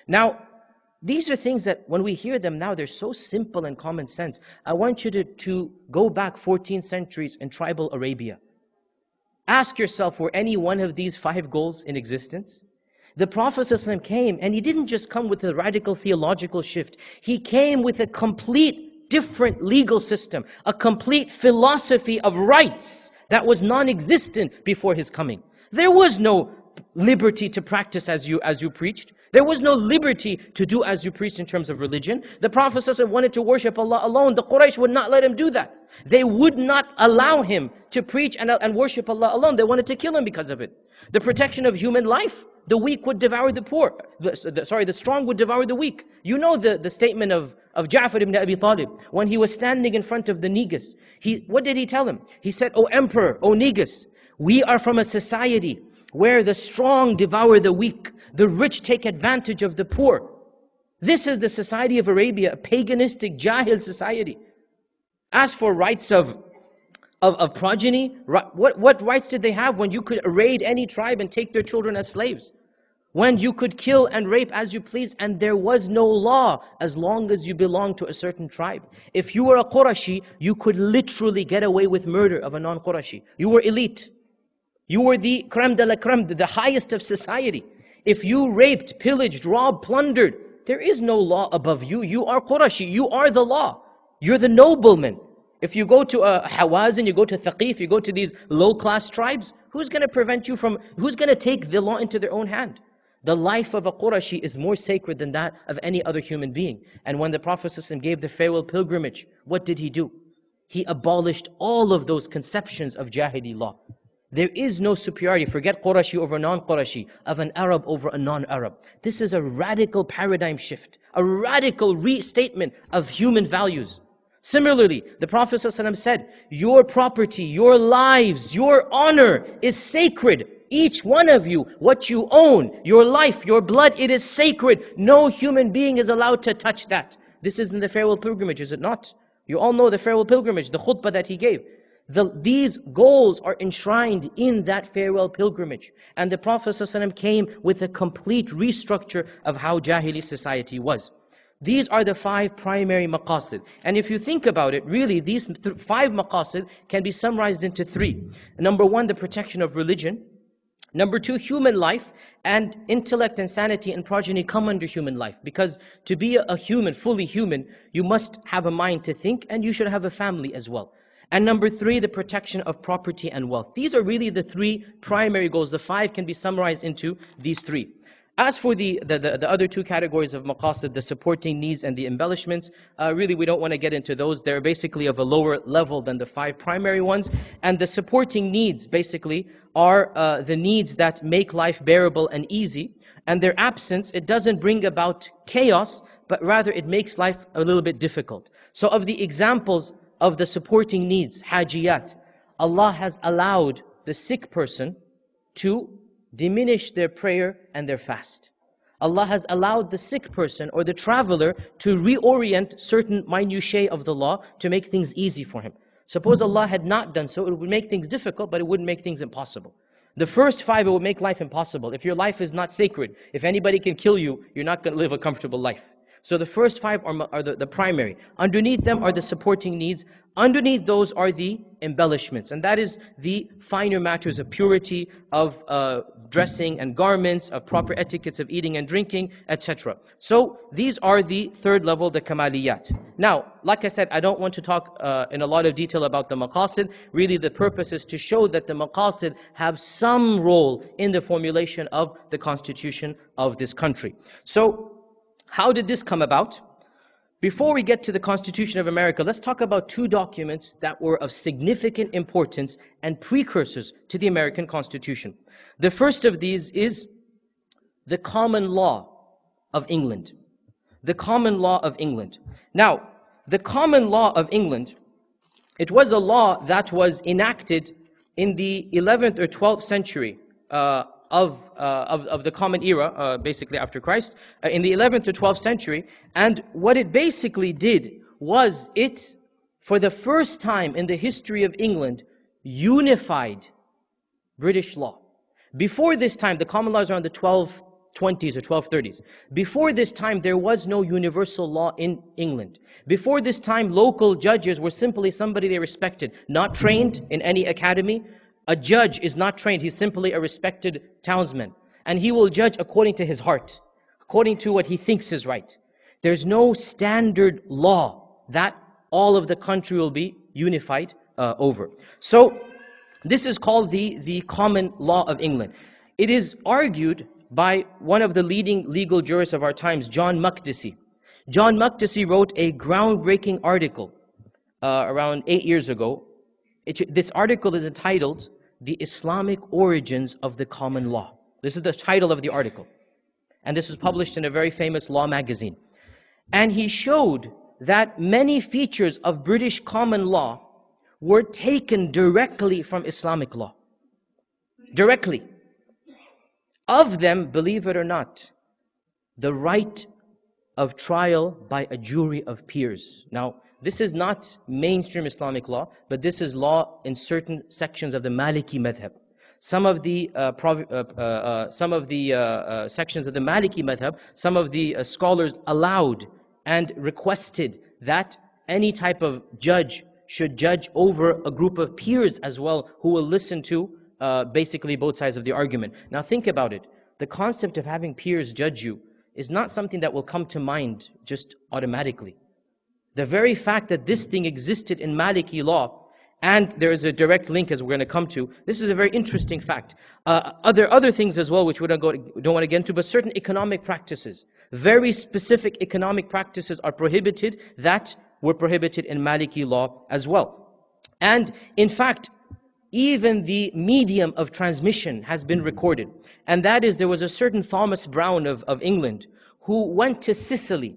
Now, these are things that when we hear them now, they're so simple and common sense. I want you to go back 14 centuries in tribal Arabia. Ask yourself, were any one of these 5 goals in existence? The Prophet ﷺ came, and he didn't just come with a radical theological shift. He came with a complete different legal system, a complete philosophy of rights that was non-existent before his coming. There was no liberty to practice as you preached. There was no liberty to do as you preached in terms of religion. The Prophet ﷺ wanted to worship Allah alone. The Quraysh would not let him do that. They would not allow him to preach and worship Allah alone. They wanted to kill him because of it. The protection of human life. The weak would devour the poor. The strong would devour the weak. You know the statement of Ja'far ibn Abi Talib. When he was standing in front of the Negus, what did he tell him? He said, "O Emperor, O Negus, we are from a society where the strong devour the weak, the rich take advantage of the poor. This is the society of Arabia, a paganistic, jahil society. As for rights of progeny, what rights did they have when you could raid any tribe and take their children as slaves? When you could kill and rape as you please, and there was no law as long as you belonged to a certain tribe. If you were a Qurashi, you could literally get away with murder of a non-Qurashi. You were elite. You were the crème de la crème, the highest of society. If you raped, pillaged, robbed, plundered, there is no law above you. You are Qurashi. You are the law. You're the nobleman. If you go to Hawazin, you go to Thaqif, you go to these low-class tribes, who's going to prevent you from, who's going to take the law into their own hand? The life of a Qurashi is more sacred than that of any other human being. And when the Prophet ﷺ gave the farewell pilgrimage, what did he do? He abolished all of those conceptions of Jahili law. There is no superiority, forget Qurashi over non-Qurashi, of an Arab over a non-Arab. This is a radical paradigm shift, a radical restatement of human values. Similarly, the Prophet ﷺ said, your property, your lives, your honor is sacred. Each one of you, what you own, your life, your blood, it is sacred. No human being is allowed to touch that. This is in the farewell pilgrimage, is it not? You all know the farewell pilgrimage, the khutbah that he gave. These goals are enshrined in that farewell pilgrimage. And the Prophet ﷺ came with a complete restructure of how Jahili society was. These are the 5 primary maqasid. And if you think about it, really these 5 maqasid can be summarized into 3. Number 1, the protection of religion. Number 2, human life, and intellect and sanity and progeny come under human life. Because to be a human, fully human, you must have a mind to think, and you should have a family as well. And number 3, the protection of property and wealth. These are really the 3 primary goals. The 5 can be summarized into these 3. As for the other 2 categories of maqasid, the supporting needs and the embellishments, really we don't want to get into those. They're basically of a lower level than the 5 primary ones. And the supporting needs basically are the needs that make life bearable and easy. And their absence, it doesn't bring about chaos, but rather it makes life a little bit difficult. So of the examples of the supporting needs, hajiyat, Allah has allowed the sick person to diminish their prayer and their fast. Allah has allowed the sick person or the traveler to reorient certain minutiae of the law to make things easy for him. Suppose Allah had not done so, it would make things difficult, but it wouldn't make things impossible. The first 5, it would make life impossible. If your life is not sacred, if anybody can kill you, you're not going to live a comfortable life. So the first 5 are the primary. Underneath them are the supporting needs. Underneath those are the embellishments. And that is the finer matters of purity, of dressing and garments, of proper etiquettes of eating and drinking, etc. So these are the 3rd level, the kamaliyat. Now, like I said, I don't want to talk in a lot of detail about the maqasid. Really the purpose is to show that the maqasid have some role in the formulation of the constitution of this country. So, how did this come about? Before we get to the Constitution of America, let's talk about 2 documents that were of significant importance and precursors to the American Constitution. The first of these is the Common Law of England. The Common Law of England. Now, the Common Law of England, it was a law that was enacted in the 11th or 12th century of the Common Era, basically after Christ, in the 11th to 12th century. And what it basically did was it, for the first time in the history of England, unified British law. Before this time, the common laws are on the 12th 1220s or 1230s. Before this time, there was no universal law in England. Before this time, local judges were simply somebody they respected, not trained in any academy. A judge is not trained, he's simply a respected townsman. And he will judge according to his heart, according to what he thinks is right. There's no standard law that all of the country will be unified over. So this is called the common law of England. It is argued by one of the leading legal jurists of our times, John Makdisi. John Makdisi wrote a groundbreaking article around 8 years ago. This article is entitled, "The Islamic Origins of the Common Law." This is the title of the article. And this was published in a very famous law magazine. And he showed that many features of British common law were taken directly from Islamic law. Directly. Of them, believe it or not, the right of trial by a jury of peers. Now, this is not mainstream Islamic law, but this is law in certain sections of the Maliki madhab. Some of the sections of the Maliki madhab, some of the scholars allowed and requested that any type of judge should judge over a group of peers as well, who will listen to basically both sides of the argument. Now think about it. The concept of having peers judge you is not something that will come to mind just automatically. The very fact that this thing existed in Maliki law, and there is a direct link as we're going to come to, this is a very interesting fact. Other things as well which we don't want to get into, but certain economic practices, very specific economic practices are prohibited that were prohibited in Maliki law as well. And in fact, even the medium of transmission has been recorded. And that is, there was a certain Thomas Browne of England who went to Sicily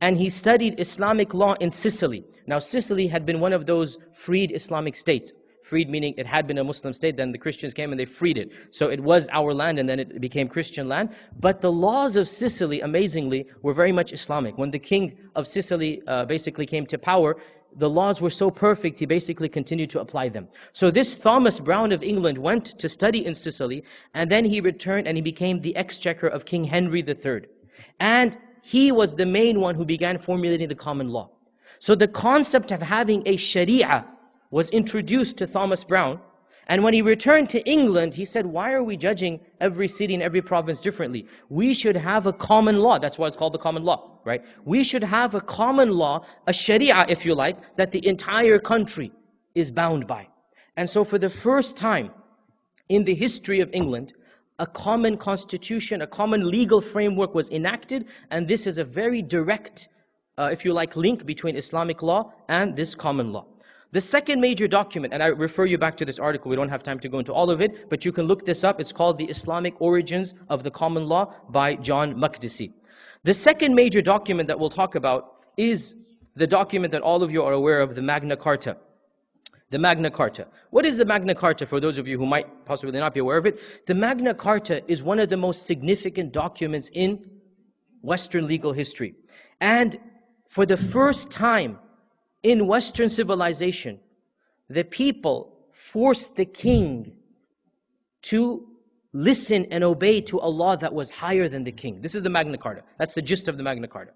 and he studied Islamic law in Sicily. Now Sicily had been one of those freed Islamic states. Freed meaning it had been a Muslim state, then the Christians came and they freed it. So it was our land and then it became Christian land. But the laws of Sicily, amazingly, were very much Islamic. When the king of Sicily basically came to power, the laws were so perfect, he basically continued to apply them. So this Thomas Browne of England went to study in Sicily, and then he returned and he became the exchequer of King Henry III. And he was the main one who began formulating the common law. So the concept of having a Shariah was introduced to Thomas Browne. And when he returned to England, he said, why are we judging every city and every province differently? We should have a common law. That's why it's called the common law, right? We should have a common law, a Sharia, if you like, that the entire country is bound by. And so for the first time in the history of England, a common constitution, a common legal framework was enacted, and this is a very direct, if you like, link between Islamic law and this common law. The second major document, and I refer you back to this article, we don't have time to go into all of it, but you can look this up. It's called The Islamic Origins of the Common Law by John Makdisi. The second major document that we'll talk about is the document that all of you are aware of, the Magna Carta. The Magna Carta. What is the Magna Carta for those of you who might possibly not be aware of it? The Magna Carta is one of the most significant documents in Western legal history. And for the first time in Western civilization, the people forced the king to listen and obey to a law that was higher than the king. This is the Magna Carta. That's the gist of the Magna Carta.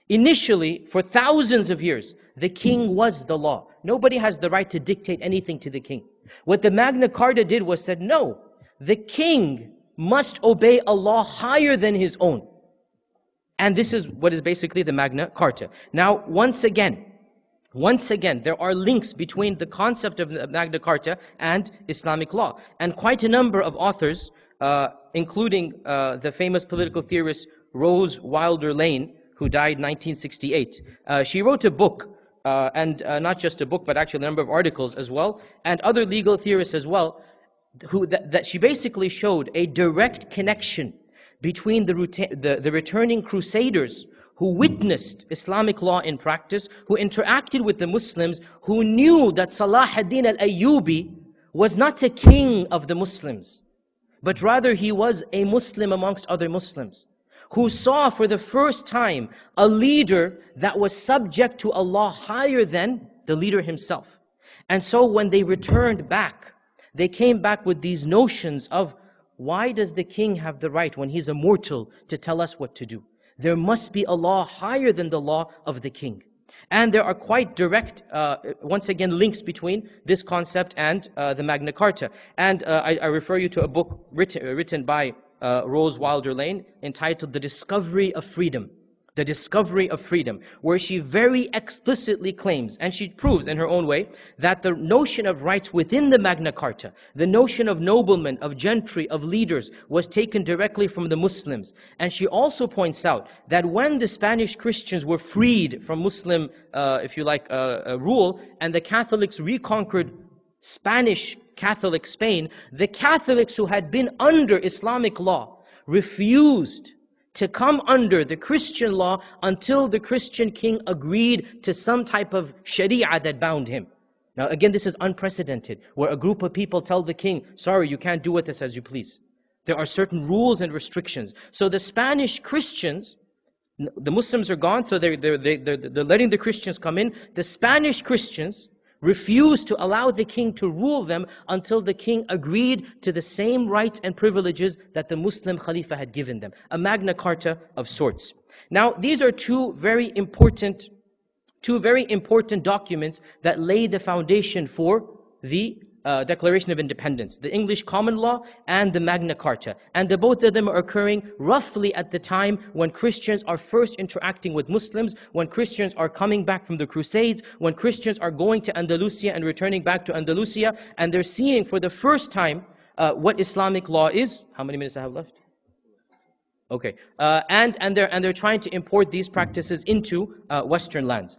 Initially, for thousands of years, the king was the law. Nobody has the right to dictate anything to the king. What the Magna Carta did was said, no, the king must obey a law higher than his own. And this is what is basically the Magna Carta. Now, once again, there are links between the concept of Magna Carta and Islamic law. And quite a number of authors, including the famous political theorist Rose Wilder Lane, who died in 1968. She wrote a book, and not just a book, but actually a number of articles as well, and other legal theorists as well, that she basically showed a direct connection between the returning crusaders who witnessed Islamic law in practice, who interacted with the Muslims, who knew that Salah ad-Din al-Ayyubi was not a king of the Muslims, but rather he was a Muslim amongst other Muslims, who saw for the first time a leader that was subject to a law higher than the leader himself. And so when they returned back, they came back with these notions of why does the king have the right, when he's a mortal, to tell us what to do? There must be a law higher than the law of the king. And there are quite direct, once again, links between this concept and the Magna Carta. And I refer you to a book written by Rose Wilder Lane entitled The Discovery of Freedom. The Discovery of Freedom, where she very explicitly claims, and she proves in her own way, that the notion of rights within the Magna Carta, the notion of noblemen, of gentry, of leaders, was taken directly from the Muslims. And she also points out that when the Spanish Christians were freed from Muslim, if you like, rule, and the Catholics reconquered Spanish Catholic Spain, the Catholics who had been under Islamic law refused to come under the Christian law until the Christian king agreed to some type of Shariah that bound him. Now again, this is unprecedented, where a group of people tell the king, sorry, you can't do with us as you please. There are certain rules and restrictions. So the Spanish Christians, the Muslims are gone, so they're letting the Christians come in. The Spanish Christians refused to allow the king to rule them until the king agreed to the same rights and privileges that the Muslim Khalifa had given them. A Magna Carta of sorts. Now, these are two very important documents that lay the foundation for the Declaration of Independence, the English Common Law and the Magna Carta. And the both of them are occurring roughly at the time when Christians are first interacting with Muslims, when Christians are coming back from the Crusades, when Christians are going to Andalusia and returning back to Andalusia, and they're seeing for the first time what Islamic law is. How many minutes I have left? Okay, and they're trying to import these practices into Western lands.